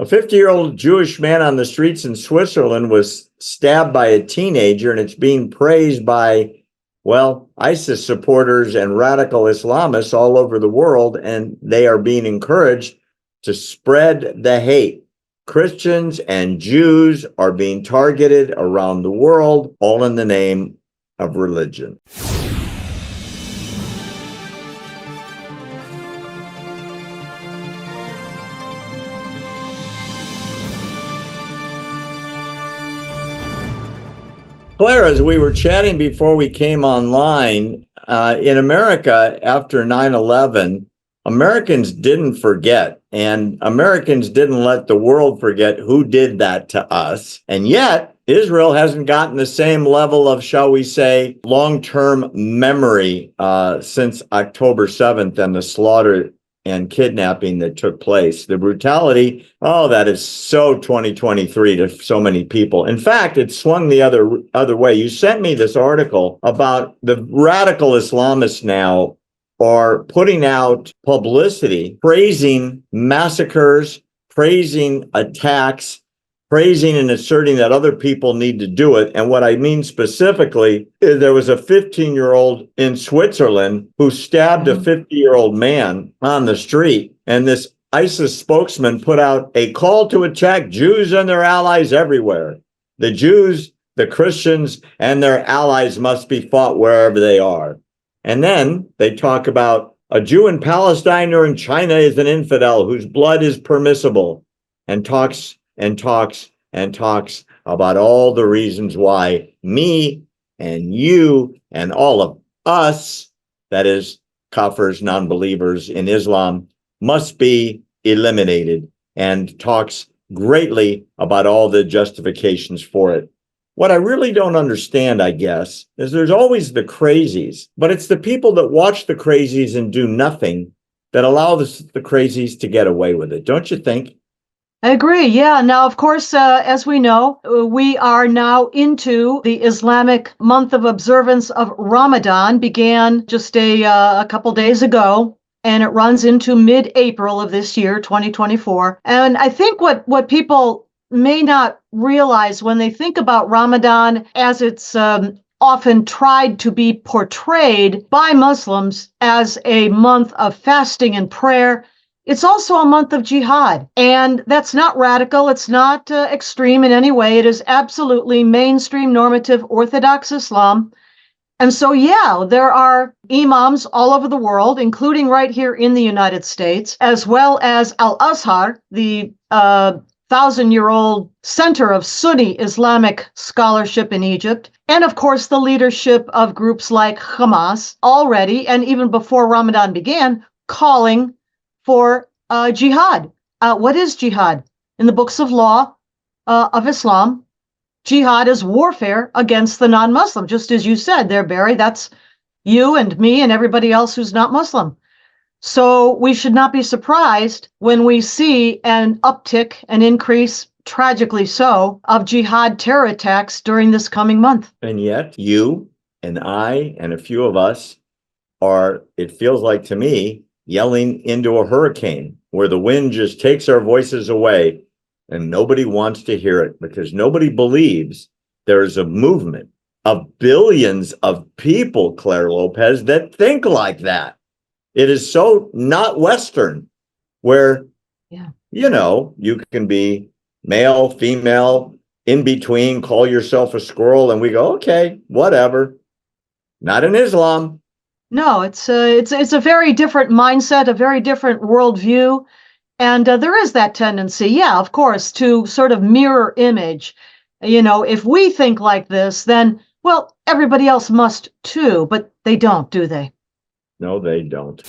A 50-year-old Jewish man on the streets in Switzerland was stabbed by a teenager, and it's being praised by, well, ISIS supporters and radical Islamists all over the world, and they are being encouraged to spread the hate. Christians and Jews are being targeted around the world, all in the name of religion. Claire, as we were chatting before we came online, in America after 9/11, Americans didn't forget, and Americans didn't let the world forget who did that to us. And yet, Israel hasn't gotten the same level of, shall we say, long-term memory since October 7th and the slaughter and kidnapping that took place. The brutality, oh, that is so 2023 to so many people. In fact, it swung the other way. You sent me this article about the radical Islamists now are putting out publicity, praising massacres, praising attacks, praising and asserting that other people need to do it. And what I mean specifically is there was a 15-year-old in Switzerland who stabbed a 50-year-old man on the street. And this ISIS spokesman put out a call to attack Jews and their allies everywhere. The Jews, the Christians, and their allies must be fought wherever they are. And then they talk about a Jew in Palestine or in China is an infidel whose blood is permissible, and talks about all the reasons why me and you and all of us, that is, kafirs, non-believers in Islam, must be eliminated, and talks greatly about all the justifications for it. What I really don't understand, I guess, is there's always the crazies, but it's the people that watch the crazies and do nothing that allow the crazies to get away with it. Don't you think? I agree. Yeah. Now, of course, as we know, we are now into the Islamic month of observance of Ramadan, began just a couple days ago, and it runs into mid-April of this year, 2024. And I think what people may not realize when they think about Ramadan as it's often tried to be portrayed by Muslims as a month of fasting and prayer, it's also a month of jihad. And that's not radical. It's not extreme in any way. It is absolutely mainstream, normative, Orthodox Islam. And so, yeah, there are imams all over the world, including right here in the United States, as well as Al-Azhar, the 1,000-year-old center of Sunni Islamic scholarship in Egypt, and of course the leadership of groups like Hamas already, and even before Ramadan began, calling for jihad. What is jihad? In the books of law of Islam, jihad is warfare against the non-Muslim. Just as you said there, Barry, that's you and me and everybody else who's not Muslim. So we should not be surprised when we see an uptick, an increase, tragically so, of jihad terror attacks during this coming month. And yet you and I and a few of us are, it feels like to me, yelling into a hurricane where the wind just takes our voices away and nobody wants to hear it because nobody believes there's a movement of billions of people, Claire Lopez, that think like that. It is so not Western where, you can be male, female, in between, call yourself a squirrel, and we go, okay, whatever. Not in Islam. No, it's a very different mindset, a very different worldview. And there is that tendency, yeah, of course, to sort of mirror image. If we think like this, then, well, everybody else must too, but they don't, do they? No, they don't.